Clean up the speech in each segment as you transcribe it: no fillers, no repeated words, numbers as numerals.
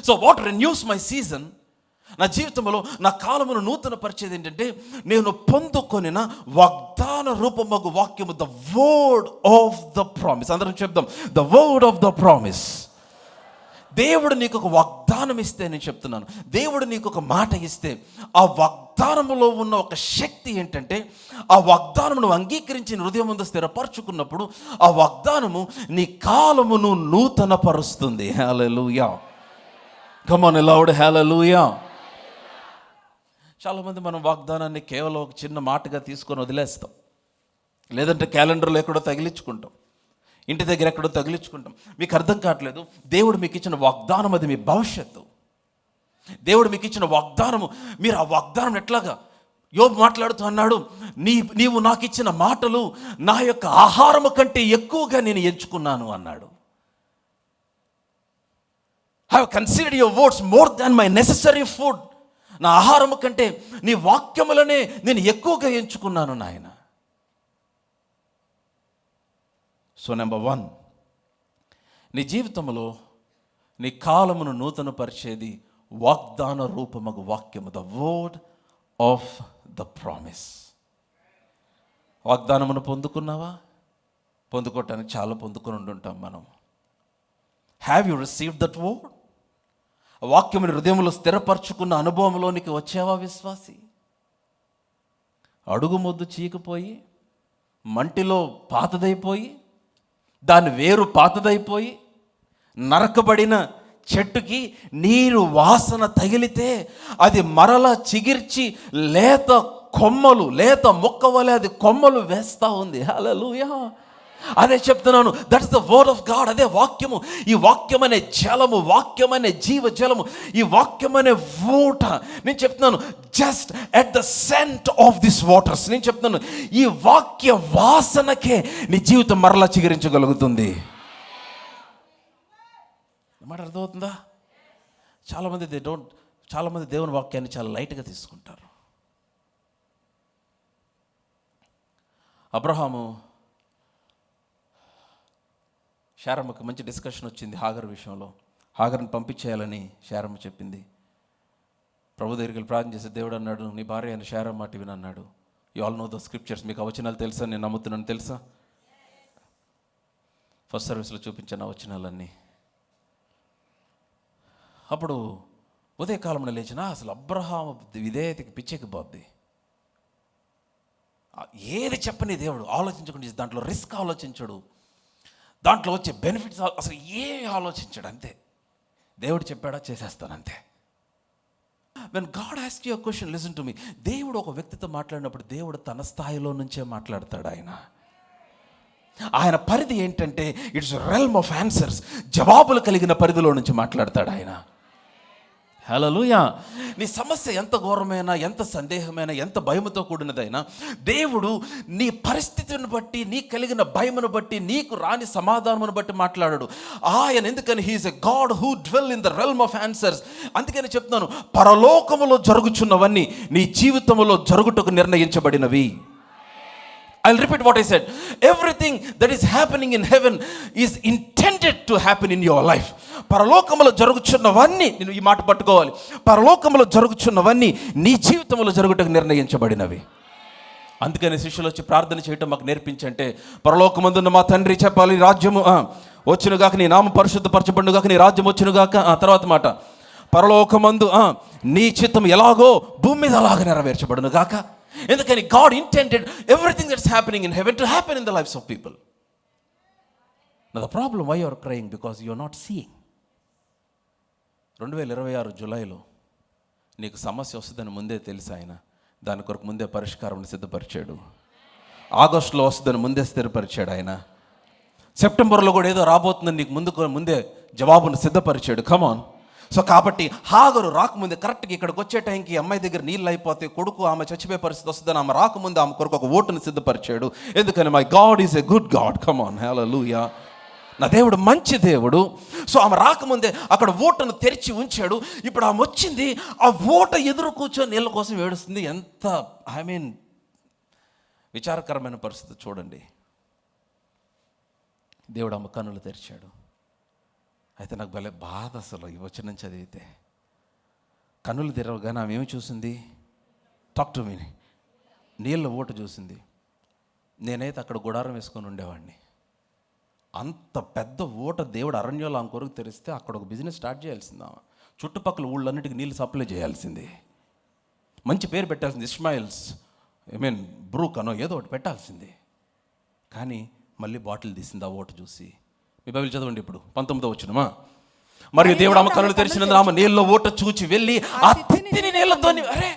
So what renews my season, నా జీవితంలో నా కాలమును నూతన పరిచేది ఏంటంటే, నేను పొందుకొనిన వాగ్దాన రూపమగు వాక్యము, the word of the promise. అందరం చెప్దాం, the word of the promise. దేవుడు నీకు ఒక వాగ్దానం ఇస్తే, నేను చెప్తున్నాను, దేవుడు నీకు ఒక మాట ఇస్తే, ఆ వాగ్దానములో ఉన్న ఒక శక్తి ఏంటంటే, ఆ వాగ్దానము నువ్వు అంగీకరించి హృదయం ముందు స్థిరపరచుకున్నప్పుడు ఆ వాగ్దానము నీ కాలమును నూతన పరుస్తుంది. హల్లెలూయా, కమ్ ఆన్ లౌడ్ హల్లెలూయా. చాలామంది మనం వాగ్దానాన్ని కేవలం ఒక చిన్న మాటగా తీసుకొని వదిలేస్తాం, లేదంటే క్యాలెండర్లో ఎక్కడో తగిలించుకుంటాం, ఇంటి దగ్గర ఎక్కడో తగిలించుకుంటాం. మీకు అర్థం కావట్లేదు, దేవుడు మీకు ఇచ్చిన వాగ్దానం అది మీ భవిష్యత్తు. దేవుడు మీకు ఇచ్చిన వాగ్దానము, మీరు ఆ వాగ్దానం ఎట్లాగా, యోబు మాట్లాడుతూ అన్నాడు, నీవు నాకు ఇచ్చిన మాటలు నా యొక్క ఆహారము కంటే ఎక్కువగా నేను ఎంచుకున్నాను అన్నాడు. I have considered your words more than my necessary food. నా ఆహారము కంటే నీ వాక్యములనే నేను ఎక్కువగా ఎంచుకున్నాను నాయన. సో నెంబర్ 1, నీ జీవితంలో నీ కాలమును నూతన పరిచేది వాగ్దాన రూపమగు వాక్యము, the word of the promise. వాగ్దానమును పొందుకున్నావా? పొందుకోవటానికి చాలా పొందుకొని ఉంటుంటాం మనం. Have you received that word? వాక్యముని హృదయంలో స్థిరపరచుకున్న అనుభవంలోనికి వచ్చావా విశ్వాసి? అడుగు మొద్దు చీకిపోయి, మంటిలో పాతదైపోయి, దాని వేరు పాతదైపోయి, నరకబడిన చెట్టుకి నీరు వాసన తగిలితే అది మరలా చిగిర్చి లేత కొమ్మలు, లేత మొక్క వలె అది కొమ్మలు వేస్తూ ఉంది. హల్లెలూయా. అదే చెప్తున్నాను, that is the word of God. అదే వాక్యము. ఈ వాక్యం అనే జలము, వాక్యం అనే జీవ జలము, ఈ వాక్యం అనే ఊట. నేను చెప్తున్నాను, just at the scent of this waters, నేను చెప్తున్నాను, ఈ వాక్య వాసనకే నీ జీవితం మరలా చిగురించగలుగుతుంది. మాట అర్థమవుతుందా? చాలామంది దేవుని వాక్యాన్ని చాలా లైట్గా తీసుకుంటారు. అబ్రహాము శారమ్మకి మంచి డిస్కషన్ వచ్చింది హాగర్ విషయంలో. హాగర్ని పంపించేయాలని శారమ్మ చెప్పింది. ప్రభు దగ్గరికి వెళ్ళి ప్రార్థన చేసి, దేవుడు అన్నాడు, నీ భార్య అయిన శారమ్మ మాట వినన్నాడు. You all know the scriptures. మీకు ఆ వచనాలు తెలుసా? నేను నమ్ముతున్నాను, తెలుసా? ఫస్ట్ సర్వీస్లో చూపించాను ఆ వచనాలన్నీ. అప్పుడు ఉదయకాలంలో లేచిన అసలు అబ్రహాము విధేయతకి పిచ్చెక్కి పోద్ది. ఏది చెప్పని దేవుడు ఆలోచించకుండా, దాంట్లో రిస్క్ ఆలోచించడు, దాంట్లో వచ్చే బెనిఫిట్స్ అసలు ఏమి ఆలోచించాడు. అంతే, దేవుడు చెప్పాడా చేసేస్తాను అంతే. When God asks you a question, listen to me. దేవుడు ఒక వ్యక్తితో మాట్లాడినప్పుడు దేవుడు తన స్థాయిలో నుంచే మాట్లాడతాడు. ఆయన పరిధి ఏంటంటే, ఇట్స్ రెల్మ్ ఆఫ్ ఆన్సర్స్. జవాబులు కలిగిన పరిధిలో నుంచి మాట్లాడతాడు ఆయన. హల్లెలూయా. నీ సమస్య ఎంత ఘోరమైనా, ఎంత సందేహమైనా, ఎంత భయముతో కూడినదైనా, దేవుడు నీ పరిస్థితిని బట్టి, నీ కలిగిన భయమును బట్టి, నీకు రాని సమాధానమును బట్టి మాట్లాడాడు ఆయన. ఎందుకని? He is a God who dwell in the realm of answers. అందుకని చెప్తున్నాను, పరలోకములో జరుగుచున్నవన్నీ నీ జీవితంలో జరుగుటకు నిర్ణయించబడినవి. I'll repeat what I said. Everything that is happening in heaven is intended to happen in your life. పరలోకములో జరుగుచున్నవన్నీ, నేను ఈ మాట పట్టుకోవాలి, పరలోకములో జరుగుచున్నవన్నీ నీ జీవితంలో జరుగుటకు నిర్ణయించబడినవి. అందుకని శిష్యులు వచ్చి ప్రార్థన చేయటం మాకు నేర్పించంటే, పరలోకమందున్న మా తండ్రి చెప్పాలి, రాజ్యము వచ్చునుగాక, నీ నామం పరిశుద్ధపరచబడునుగాక, నీ రాజ్యం వచ్చునుగాక. తర్వాత మాట, పరలోకమందు నీ చిత్తం ఎలాగో భూమి మీద అలాగ నెరవేర్చబడునుగాక. ఎందుకని? God intended everything that's happening in heaven to happen in the lives of people. Now the problem, why you are crying? Because you are not seeing. 2026 జూలైలో నీకు సమస్య వస్తుందని ముందే తెలుసు ఆయన. దాని కొరకు ముందే పరిష్కారం సిద్ధపరిచాడు. ఆగస్టులో వస్తుందని ముందే స్థిరపరిచాడు ఆయన. సెప్టెంబర్లో కూడా ఏదో రాబోతుందని నీకు ముందే జవాబును సిద్ధపరిచాడు. కమాన్. సో కాబట్టి హాగరు రాకముందే కరెక్ట్గా ఇక్కడికి వచ్చే టైంకి అమ్మాయి దగ్గర నీళ్ళు అయిపోతే, కొడుకు ఆమె చచ్చిపోయే పరిస్థితి వస్తుందని ఆమె రాకముందే ఆమె కొరకు ఒక ఓటును సిద్ధపరిచాడు. ఎందుకని? My God is a good God. Come on, hallelujah. నా దేవుడు మంచి దేవుడు. సో ఆమె రాకముందే అక్కడ ఓటును తెరిచి ఉంచాడు. ఇప్పుడు ఆమె వచ్చింది, ఆ ఓట ఎదురు కూర్చొని నీళ్ళ కోసం ఏడుస్తుంది. ఎంత విచారకరమైన పరిస్థితి చూడండి. దేవుడు ఆమె కన్నులు తెరిచాడు. అయితే నాకు భలే బాధ అసలు ఈ వచనం చదివితే. కన్నులు తెరవగానే ఆమె ఏమి చూసింది? Talk to me. నీళ్ళ ఊట చూసింది. నేనైతే అక్కడ గుడారం వేసుకొని ఉండేవాడిని. అంత పెద్ద ఊట దేవుడు అరణ్యంలో ఆమె కొరకు తెరిస్తే అక్కడ ఒక బిజినెస్ స్టార్ట్ చేయాల్సిందా? చుట్టుపక్కల ఊళ్ళన్నిటికీ నీళ్ళు సప్లై చేయాల్సింది. మంచి పేరు పెట్టాల్సింది, ఇస్మాయిల్స్ బ్రూక్ అనో ఏదో ఒకటి పెట్టాల్సింది. కానీ మళ్ళీ బాటిల్ తీసింది ఆ ఊట చూసి. మీ బైబిల్ చదవండి ఇప్పుడు 19వ వచనమా. మరియు దేవుడు ఆమె కన్నులు తెరిచినందున ఆమె నీళ్ళ ఊట చూచి వెళ్ళి ఆ తిత్తిని నీళ్ళతో, అరే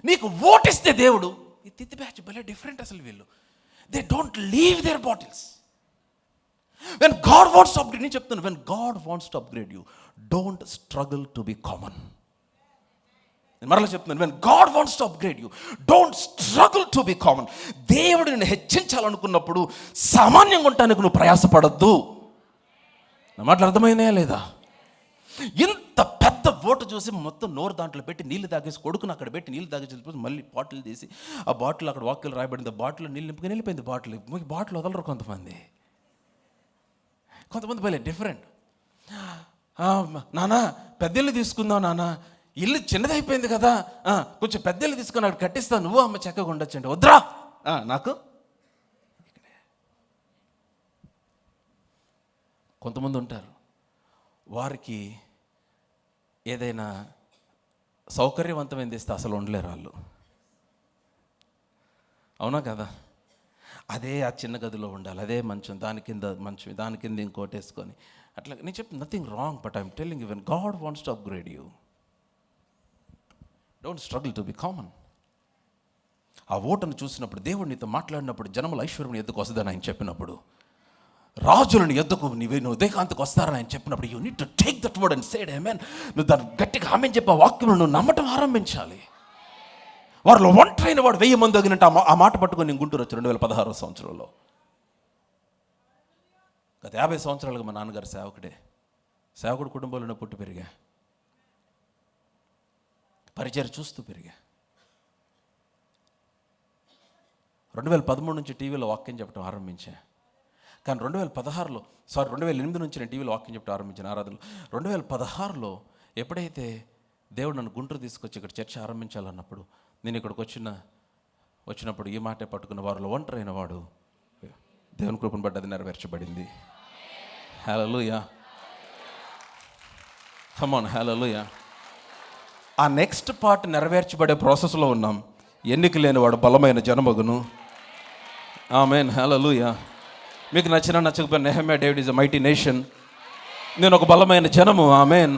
నీకు ఓటిస్తే దేవుడు, ఈ తిత్తి బ్యాచ్ భలే డిఫరెంట్ అసలు. వీళ్ళు they don't leave their bottles. When God wants to upgrade, నేను చెప్తాను, when God wants to upgrade you, don't struggle to be common. నేను మరలా చెప్తున్నాను, when God wants to upgrade you, don't struggle to be common. దేవుడు నిన్ను హెచ్చించాలనుకున్నప్పుడు సామాన్యంగా ఉండటానికి నువ్వు ప్రయాసపడద్దు. నా మాటలు అర్థమైనాయా లేదా? ఇంత పెద్ద ఓటు చూసి మొత్తం నోరు దాంట్లో పెట్టి నీళ్ళు తాగేసి, కొడుకుని అక్కడ పెట్టి నీళ్ళు తాగేసి మళ్ళీ బాటిల్ తీసి, ఆ బాటిల్ అక్కడ వాక్యలు రాయబడింది, బాటిల్ నీళ్ళు నింపుకొని వెళ్ళిపోయింది. బాటిల్ వదలరు కొంతమంది భలే డిఫరెంట్. నానా పెద్దలు తీసుకుందాం నాన్న, ఇల్లు చిన్నదైపోయింది కదా, కొంచెం పెద్దలు తీసుకొని అక్కడ కట్టిస్తాను, నువ్వు అమ్మ చక్కగా ఉండొచ్చు అంటే, వద్దురా నాకు. కొంతమంది ఉంటారు, వారికి ఏదైనా సౌకర్యవంతమైంది ఇస్తే అసలు ఉండలేరు వాళ్ళు. అవునా కదా? అదే ఆ చిన్న గదిలో ఉండాలి, అదే మంచం, దాని కింద ఇంకోటి వేసుకొని అట్లా. నేను చెప్పి nothing wrong, but I'm telling you, when God wants to upgrade you, don't struggle to be common. ఆ ఓటను చూసినప్పుడు, దేవుడు నీతో మాట్లాడినప్పుడు, జనముల ఐశ్వర్యం ఎద్దుకు వస్తుందని ఆయన చెప్పినప్పుడు, రాజులను ఎద్దుకు నువ్వు ఉదయకాంతకు వస్తారని ఆయన చెప్పినప్పుడు, you need to take that word and say amen. నువ్వు దాన్ని గట్టిగా ఆమేన్ చెప్పి ఆ వాక్యం నువ్వు నమ్మటం ఆరంభించాలి. వారిలో ఒంటరైన వాడు 1000 మంది తగినట్టు ఆ మాట పట్టుకొని నేను గుంటూరు వచ్చి 2016 సంవత్సరంలో. గత 50 సంవత్సరాలుగా మా నాన్నగారు సేవకుడు కుటుంబంలోనే పుట్టి పెరిగా, పరిచయం చూస్తూ పెరిగా. 2013 నుంచి టీవీలో వాక్యం చెప్పడం ఆరంభించా. కానీ 2008 నుంచి నేను టీవీలో వాక్యం చెప్పడం ఆరంభించాను ఆరాధనలో. 2016లో ఎప్పుడైతే దేవుడు నన్ను గుంటూరు తీసుకొచ్చి ఇక్కడ చర్చ ఆరంభించాలన్నప్పుడు, నేను ఇక్కడికి వచ్చినప్పుడు ఈ మాటే పట్టుకున్న, వారిలో ఒంటరైన వాడు దేవుని కృపను బట్టి అది నెరవేర్చబడింది. హల్లెలూయా, కమ్ ఆన్, హల్లెలూయా. ఆ నెక్స్ట్ పార్ట్ నెరవేర్చబడే ప్రాసెస్లో ఉన్నాం. ఎన్నిక లేని వాడు బలమైన జనమగును. Amen, hallelujah. మీకు నచ్చకపోయిన నెహెమ్యా, David is a mighty nation. నేను ఒక బలమైన జనము. Amen,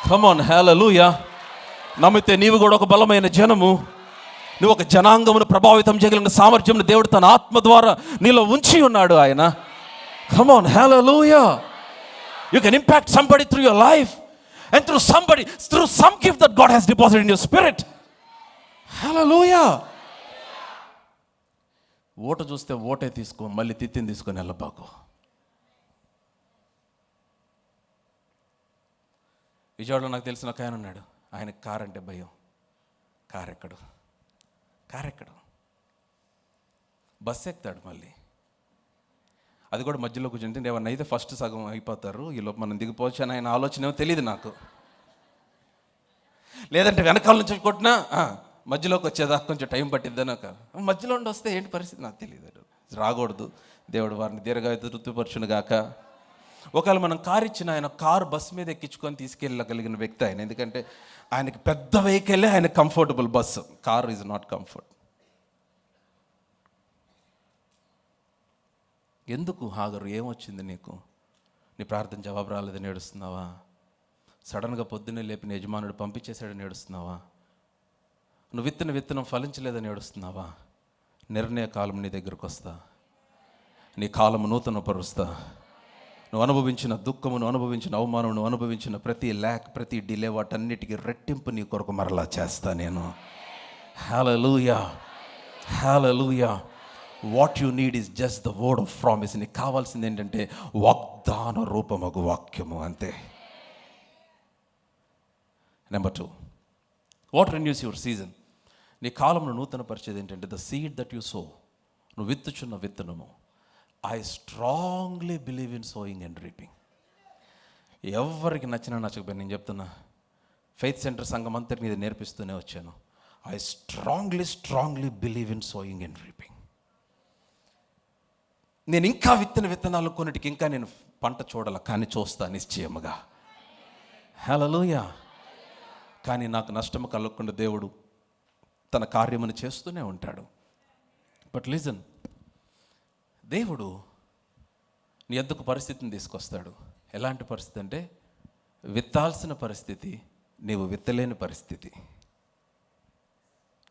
come on, hallelujah. నమ్మితే నీవు కూడా ఒక బలమైన జనము. నువ్వు ఒక జనాంగమును ప్రభావితం చేయగలిగిన సామర్థ్యంను దేవుడు తన ఆత్మ ద్వారా నీలో ఉంచి ఉన్నాడు ఆయన. Come on, hallelujah. You can impact somebody through your life and through some gift that God has deposited in your spirit. Hallelujah. ఓట చూస్తే ఓటే తీసుకో, మళ్ళీ తిత్తిని తీసుకొని వెళ్ళబాకు. విజయవాడలో నాకు తెలిసిన ఒక ఆయన ఉన్నాడు, ఆయనకు కార్ అంటే భయం. కార్ ఎక్కడు, బస్సు ఎక్కుతాడు, మళ్ళీ అది కూడా మధ్యలో కూర్చుంటే ఏమన్నా అయితే ఫస్ట్ సగం అయిపోతారు, ఈలోపు మనం దిగిపోవచ్చు అని ఆయన ఆలోచన ఏమో తెలియదు నాకు. లేదంటే వెనకాల నుంచి కొట్టినా మధ్యలోకి వచ్చేదాకా కొంచెం టైం పట్టిద్దా నాకు. మధ్యలో ఉండి వస్తే ఏంటి పరిస్థితి నాకు తెలియదు. రాకూడదు. దేవుడు వారిని దీర్ఘాయువు తృప్తిపరచును గాక. ఒకవేళ మనం కారు ఇచ్చిన, ఆయన కారు బస్సు మీద ఎక్కించుకొని తీసుకెళ్ళగలిగిన వ్యక్తి ఆయన. ఎందుకంటే ఆయనకి పెద్ద వెహికలే ఆయన comfortable, bus, car is not comfort. ఎందుకు హాగరు, ఏమొచ్చింది నీకు? నీ ప్రార్థన జవాబు రాలేదని ఏడుస్తున్నావా? సడన్గా పొద్దున్నే లేపిన యజమానుడు పంపించేశాడని ఏడుస్తున్నావా? నువ్వు విత్తనం ఫలించలేదని ఏడుస్తున్నావా? నిర్ణయ కాలం నీ దగ్గరకు వస్తా, నీ కాలము నూతన పరుస్తా. నువ్వు అనుభవించిన దుఃఖము, నువ్వు అనుభవించిన అవమానం, నువ్వు అనుభవించిన ప్రతి ప్రతి డిలే, వాటన్నిటికీ రెట్టింపు నీ కొరకు మరలా చేస్తా నేను. Hallelujah, hallelujah. What you need is just the word of promise. నీకు కావాల్సింది ఏంటంటే వాగ్దాన రూపమగు వాక్యము, అంతే. Number 2, what renews your season. నీ కాలంలో నూతన పరిచేది ఏంటంటే the seed that you sow. నువ్వు విత్తుచున్న విత్తనము. I strongly believe in sowing and reaping. ఎవరికి నచ్చినా నచ్చకపోయినా నేను చెప్తున్నా, ఫెయిత్ సెంటర్ సంఘం అంతటిని ఇది నేర్పిస్తూనే వచ్చాను. I strongly believe in sowing and reaping. నేను ఇంకా విత్తనాలు కొన్నిటికి ఇంకా నేను పంట చూడాల, కానీ చూస్తా నిశ్చయముగా. హల్లెలూయా. కానీ నాకు నష్టము కలగకుండా దేవుడు తన కార్యమును చేస్తూనే ఉంటాడు. బట్ లిజన్, దేవుడు నీ ఎద్దుకు పరిస్థితిని తీసుకొస్తాడు. ఎలాంటి పరిస్థితి అంటే, విత్తాల్సిన పరిస్థితి, నీవు విత్తలేని పరిస్థితి.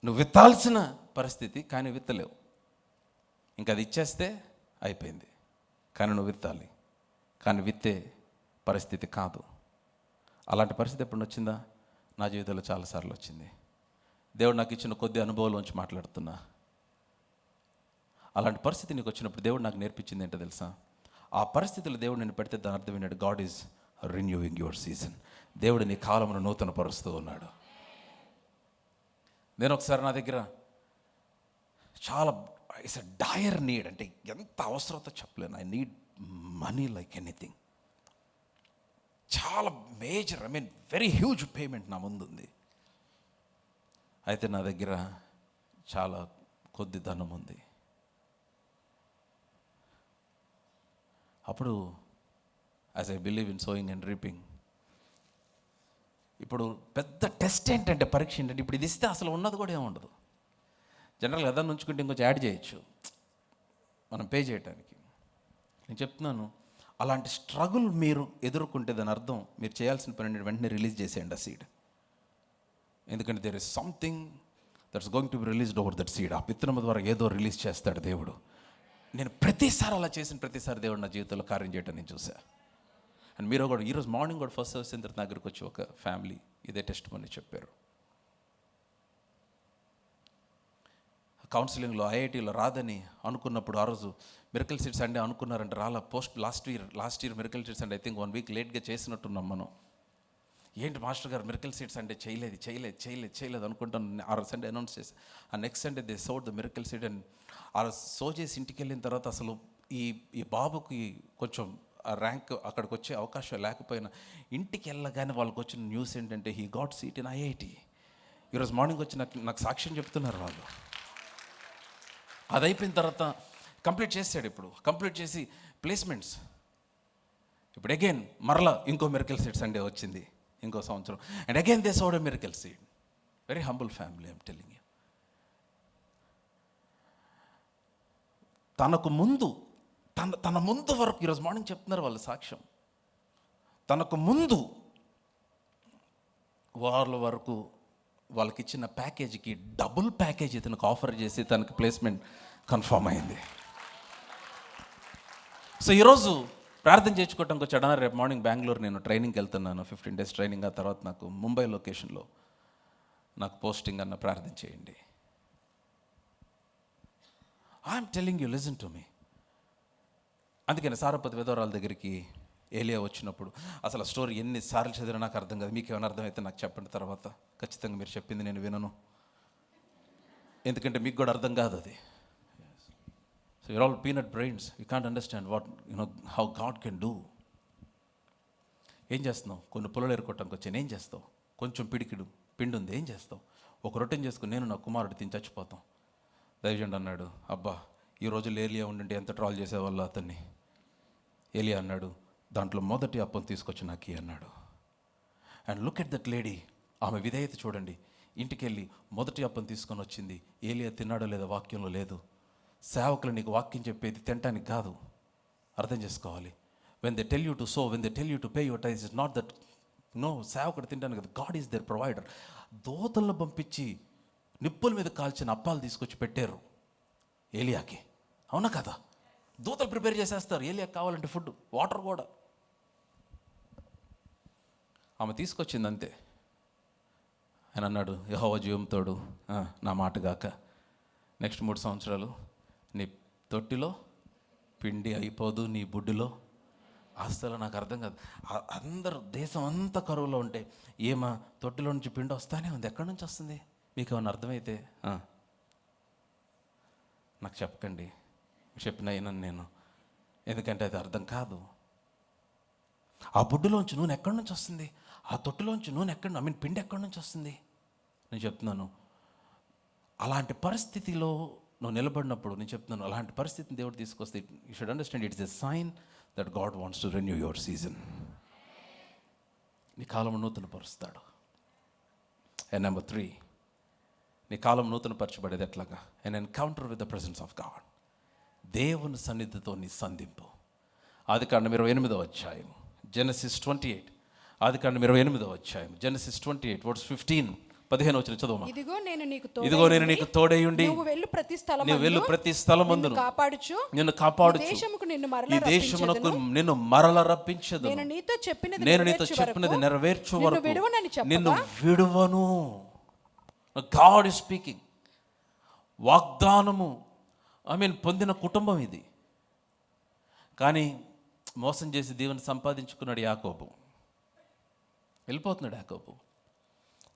నువ్వు విత్తాల్సిన పరిస్థితి కానీ విత్తలేవు. ఇంకా అది ఇచ్చేస్తే అయిపోయింది. కానీ నువ్వు విత్తాలి, కానీ విత్తే పరిస్థితి కాదు. అలాంటి పరిస్థితి ఎప్పుడు వచ్చిందా? నా జీవితంలో చాలాసార్లు వచ్చింది. దేవుడు నాకు ఇచ్చిన కొద్ది అనుభవంలోంచి మాట్లాడుతున్నా. అలాంటి పరిస్థితి నీకు వచ్చినప్పుడు దేవుడు నాకు నేర్పించింది ఏంటో తెలుసా? ఆ పరిస్థితులు దేవుడు నేను పెడితే దాని అర్థం ఏంటంటే, గాడ్ ఈజ్ రిన్యూవింగ్ యువర్ సీజన్. దేవుడు నీ కాలమును నూతన పరుస్తూ ఉన్నాడు. నేను ఒకసారి నా దగ్గర చాలా ఇట్స్ అ డయర్ నీడ్, అంటే ఎంత అవసరతో చెప్పలేను. I need money like anything. చాలా మేజర్, వెరీ హ్యూజ్ పేమెంట్ నా ముందు ఉంది. అయితే నా దగ్గర చాలా కొద్ది ధనం ఉంది. అప్పుడు as I believe in sowing and reaping, ఇప్పుడు పెద్ద టెస్ట్ ఏంటంటే, పరీక్ష ఏంటంటే, ఇప్పుడు ఇది ఇస్తే అసలు ఉన్నది కూడా ఏముండదు. జనరల్గా ఏదైనా ఉంచుకుంటే ఇంకొంచెం యాడ్ చేయొచ్చు మనం పే చేయడానికి. నేను చెప్తున్నాను, అలాంటి స్ట్రగుల్ మీరు ఎదుర్కొంటే దాని అర్థం మీరు చేయాల్సిన పని వెంటనే రిలీజ్ చేసేయండి ఆ సీడ్. ఎందుకంటే there is something that's going to be released over that seed. ఆ విత్తనం ద్వారా ఏదో రిలీజ్ చేస్తాడు దేవుడు. నేను ప్రతిసారి అలా చేసిన ప్రతిసారి దేవుడు నా జీవితంలో కార్యం చేయటం నేను చూసా. అండ్ మీరు కూడా ఈరోజు మార్నింగ్ కూడా ఫస్ట్ సర్వీస్ అయిన తర్వాత నా దగ్గరికి వచ్చి ఒక ఫ్యామిలీ ఇదే టెస్ట్ మనీ చెప్పారు. కౌన్సిలింగ్లో ఐఐటీలో రాదని అనుకున్నప్పుడు ఆ రోజు మిరకల్ సీడ్స్ సండే అనుకున్నారంటే రాలా. Last year miracle seeds Sunday I think 1 week లేట్గా చేసినట్టున్నాం మనం. ఏంటి మాస్టర్ గారు మిరకల్ సీడ్స్ సండే చేయలేదు అనుకుంటాను. ఆ సండే అనౌన్స్ చేసి ఆ next Sunday they sowed the miracle seed. And ఆ సో చేసి ఇంటికి వెళ్ళిన తర్వాత అసలు ఈ బాబుకి కొంచెం ర్యాంక్ అక్కడికి వచ్చే అవకాశం లేకపోయినా, ఇంటికి వెళ్ళగానే వాళ్ళకి వచ్చిన న్యూస్ ఏంటంటే he got seat in IIT. ఈరోజు మార్నింగ్ వచ్చి నాకు సాక్ష్యం చెప్తున్నారు వాళ్ళు. అది అయిపోయిన తర్వాత కంప్లీట్ చేసాడు. ఇప్పుడు కంప్లీట్ చేసి ప్లేస్మెంట్స్. ఇప్పుడు అగైన్ మరలా ఇంకో మిరకల్ సీడ్ సండే వచ్చింది, ఇంకో సంవత్సరం. And again they sowed a miracle seed. Very humble family, I'm telling you. తన ముందు వరకు ఈరోజు మార్నింగ్ చెప్తున్నారు వాళ్ళ సాక్ష్యం. తనకు ముందు వాళ్ళ వరకు వాళ్ళకి ఇచ్చిన ప్యాకేజీకి డబుల్ ప్యాకేజీ తనకు ఆఫర్ చేసి తనకు ప్లేస్మెంట్ కన్ఫర్మ్ అయింది. సో ఈరోజు ప్రార్థన చేయించుకోవటానికి వచ్చాడు. రేపు మార్నింగ్ బెంగళూరు నేను ట్రైనింగ్కి వెళ్తున్నాను, 15 days ట్రైనింగ్. ఆ తర్వాత నాకు ముంబై లొకేషన్లో నాకు పోస్టింగ్ అన్న ప్రార్థన చేయండి. I'm telling you, listen to me. అందుకని సారపతి విధవరాల దగ్గరికి ఏలియా వచ్చినప్పుడు అసలు ఆ స్టోరీ ఎన్నిసార్లు చదివినా నాకు అర్థం కాదు. మీకు ఏమైనా అర్థమైతే నాకు చెప్పండి, తర్వాత ఖచ్చితంగా మీరు చెప్పింది నేను వినను, ఎందుకంటే మీకు కూడా అర్థం కాదు అది. So you're all peanut brains, you can't understand what how God can do. ఏం చేస్తున్నావు? కొన్ని పొలాలు ఎరుకోవటానికి వచ్చాను, ఏం చేస్తావు? కొంచెం పిడికిడు పిండి ఉంది, ఏం చేస్తావు? ఒక రొట్టెని చేసుకుని నేను నా కుమారుడు తిని చచ్చిపోతాం. దైవజనుడు అన్నాడు, అబ్బా ఈ రోజుల్లో ఏలియా ఉండింటే ఎంత ట్రాల్ చేసేవాళ్ళు అతన్ని. ఏలియా అన్నాడు, దాంట్లో మొదటి అప్పం తీసుకొచ్చి నాకు అన్నాడు. And look at that lady, ఆమె విధేయత చూడండి. ఇంటికి వెళ్ళి మొదటి అప్పం తీసుకొని వచ్చింది. ఏలియా తిన్నాడో లేదో వాక్యంలో లేదు. సేవకులు నీకు వాక్యం చెప్పేది తినటానికి కాదు, అర్థం చేసుకోవాలి. When they tell you to so, when they tell you to pay your tithes, is not that. No, సేవకుడు తింటాను కదా, గాడ్ ఈజ్ దేర్ ప్రొవైడర్. దోతలను పంపించి నిప్పుల మీద కాల్చిన అప్పాలు తీసుకొచ్చి పెట్టారు ఏలియాకి, అవునా కదా? దూతలు ప్రిపేర్ చేసేస్తారు ఏలియాకి కావాలంటే ఫుడ్, వాటర్ కూడా. ఆమె తీసుకొచ్చింది అంతే. ఆయన అన్నాడు, యెహోవా జీవంతోడు నా మాట గాక, నెక్స్ట్ 3 సంవత్సరాలు నీ తొట్టిలో పిండి అయిపోదు, నీ బుడ్డిలో. అసలు నాకు అర్థం కాదు. అందరూ దేశం అంతా కరువులో ఉంటే ఏమా తొట్టిలో నుంచి పిండి వస్తానే ఉంది, ఎక్కడి నుంచి వస్తుంది? మీకు ఏమన్నా అర్థమైతే నాకు చెప్పకండి, చెప్పిన అయినా నేను, ఎందుకంటే అది అర్థం కాదు. ఆ బుడ్డులోంచి నూనె ఎక్కడి నుంచి వస్తుంది? ఆ తొట్టులోంచి నూనె పిండి ఎక్కడి నుంచి వస్తుంది? నేను చెప్తున్నాను, అలాంటి పరిస్థితిలో నువ్వు నిలబడినప్పుడు నేను చెప్తున్నాను, అలాంటి పరిస్థితిని దేవుడు తీసుకొస్తే you should understand it is a sign that God wants to renew your season. నీ కాలం నూతన పరుస్తాడు. అండ్ నెంబర్ 3, నీ కాలం నూతన పరచబడేది ఎట్లాగా? an encounter with the presence of God. దేవుని సన్నిధితో నీ సంధింపు. ఆదికాండం 28వ అధ్యాయం, Genesis 28. ఆదికాండం 28వ అధ్యాయం, Genesis 28 verse 15 వచ్చిన చదువు. ఇదిగో నేను నీకు తోడైయుండి నువ్వు వెళ్ళు ప్రతి స్థలమందును నిన్ను కాపాడుచు ఈ దేశమునకు నిన్ను మరల రప్పించదు. నేను నీతో చెప్పినది నెరవేర్చు వరకు నిన్ను విడువను. God is speaking. వాగ్దానము పొందిన కుటుంబం ఇది. కానీ మోసం చేసి దేవుని సంపాదించుకున్నాడు యాకోబు. వెళ్ళిపోతున్నాడు యాకోబు.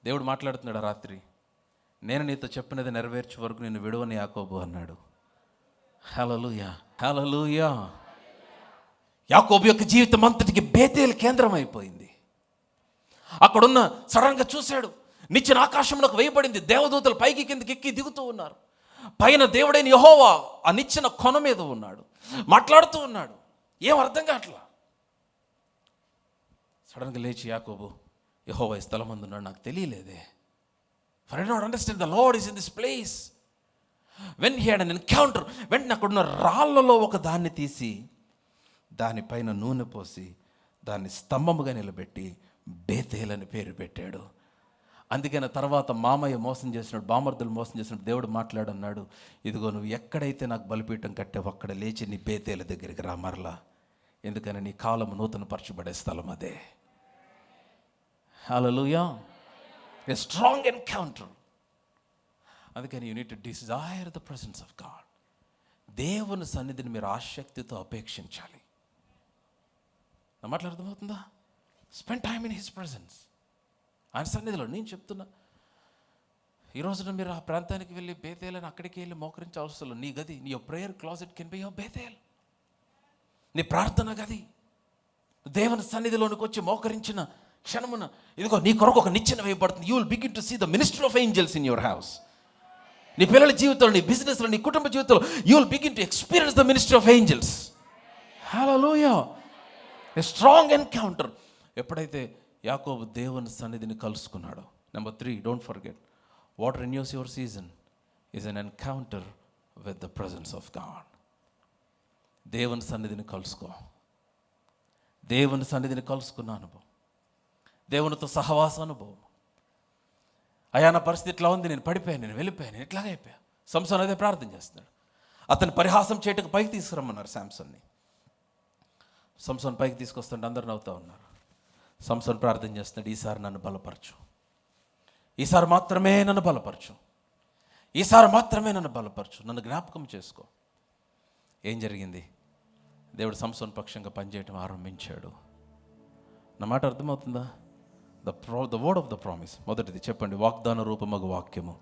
దేవుడు మాట్లాడుతున్నాడు రాత్రి, నేను నీతో చెప్పినది నెరవేర్చే వరకు నిన్ను విడువని యాకోబు అన్నాడు. హల్లెలూయా, హల్లెలూయా. యాకోబు యొక్క జీవితం అంతటికి బేతేల్ కేంద్రం అయిపోయింది. అక్కడున్న సడన్గా చూశాడు, నిచ్చెన ఆకాశంలోకి వేయబడింది. దేవదూతలు పైకి కిందకి ఎక్కి దిగుతూ ఉన్నారు. పైన దేవుడైన యెహోవా ఆ నిచ్చెన కొన మీద ఉన్నాడు, మాట్లాడుతూ ఉన్నాడు. ఏం అర్థం కావట్లా. సడన్గా లేచి యాకోబు, యెహోవా ఈ స్థలమందు ఉన్నాడు, నాకు తెలియలేదే. For I did not understand the Lord is in this place. When he had an encounter, వెంటనే అక్కడున్న రాళ్ళలో ఒక దాన్ని తీసి దానిపైన నూనె పోసి దాన్ని స్తంభముగా నిలబెట్టి బేతేల్ అని పేరు పెట్టాడు. అందుకని తర్వాత మామయ్య మోసం చేసినప్పుడు, బామర్దులు మోసం చేసినప్పుడు దేవుడు మాట్లాడన్నాడు, ఇదిగో నువ్వు ఎక్కడైతే నాకు బలిపీఠం కట్టావు అక్కడ లేచి నీ బేతేల దగ్గరికి రా మరలా. ఎందుకని నీ కాలం నూతన పరచబడే స్థలం అదే. హల్లెలూయా. A strong encounter. అందుకని you need to desire the presence of God. దేవుని సన్నిధిని మీరు ఆసక్తితో అపేక్షించాలి. నా మాటలు అర్థమవుతుందా? Spend time in his presence. ఆయన సన్నిధిలో. నేను చెప్తున్నా, ఈ రోజున మీరు ఆ ప్రాంతానికి వెళ్ళి బేతేలని అక్కడికి వెళ్ళి మోకరించే అవసరం లేదు. నీ గది, నీ prayer closet can be your Bethel. నీ ప్రార్థన గది. దేవుని సన్నిధిలోనికి వచ్చి మోకరించిన క్షణమున ఇదిగో నీ కొరకు ఒక నిచ్చెన వేయబడుతుంది. You will begin to see the ministry of angels in your house. నీ పిల్లల జీవితంలో, నీ బిజినెస్లో, నీ కుటుంబ జీవితంలో you will begin to experience the ministry of angels. Hallelujah. A strong encounter. ఎప్పుడైతే యాకోబు దేవుని సన్నిధిని కలుసుకున్నాడో. Number 3, don't forget, what renews your season is an encounter with the presence of God. దేవుని సన్నిధిని కలుసుకో. దేవుని సన్నిధిని కలుసుకున్న అనుభవం, దేవునితో సహవాస అనుభవం. అయా నా పరిస్థితి ఇట్లా ఉంది, నేను పడిపోయాను, నేను వెళ్ళిపోయాను, ఇట్లాగే అయిపోయా. సంసోన్ అదే ప్రార్థన చేస్తున్నాడు. అతను పరిహాసం చేయటకు పైకి తీసుకురమ్మన్నారు శాంసన్ని. సంసోన్ పైకి తీసుకొస్తుంటే అందరు నవ్వుతూ ఉన్నారు. సంసోన్ ప్రార్థన చేస్తున్నాడు, ఈసారి నన్ను బలపరచు, ఈసారి మాత్రమే నన్ను బలపరచు, ఈసారి మాత్రమే నన్ను బలపరచు, నన్ను జ్ఞాపకం చేసుకో. ఏం జరిగింది? దేవుడు సంసోన్ పక్షంగా పనిచేయటం ఆరంభించాడు. నా మాట అర్థమవుతుందా? The word of the promise. మొదటిది చెప్పండి, వాగ్దాన రూపమగు వాక్యము.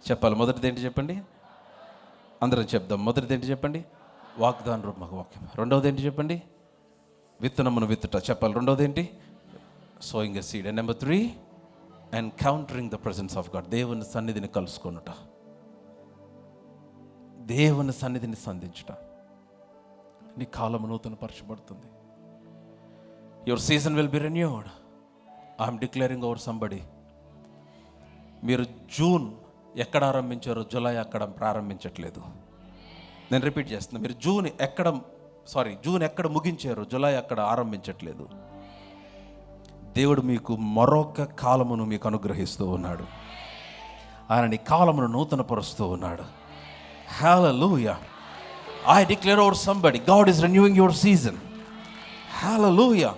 చెప్పాలి. మొదటిది ఏంటి చెప్పండి? అందరం చెప్దాం. మొదటిది ఏంటి చెప్పండి? వాగ్దాన రూపమగు వాక్యం. రెండవది ఏంటి చెప్పండి? విత్తనమును విత్తుట. చెప్పాలి. రెండవది ఏంటి? Sowing a seed. And number 3, encountering the presence of God. దేవుని సన్నిధిని కలుసుకొనుట, దేవుని సన్నిధిని సంధించుట. నీ కాలం నూతన పరచబడుతుంది. Your season will be renewed. I'm declaring over somebody. మీరు జూన్ ఎక్కడ ఆరంభించారో జూలై అక్కడ ప్రారంభించట్లేదు. నేను రిపీట్ చేస్తున్నా, మీరు జూన్ ఎక్కడ ముగించారో జూలై అక్కడ ఆరంభించట్లేదు. దేవుడు మీకు మరొక కాలమును మీకు అనుగ్రహిస్తూ ఉన్నాడు. ఆయన నీ కాలమును నూతన పరుస్తూ ఉన్నాడు. హల్లెలూయా. I declare over somebody, God is renewing your season. Hallelujah.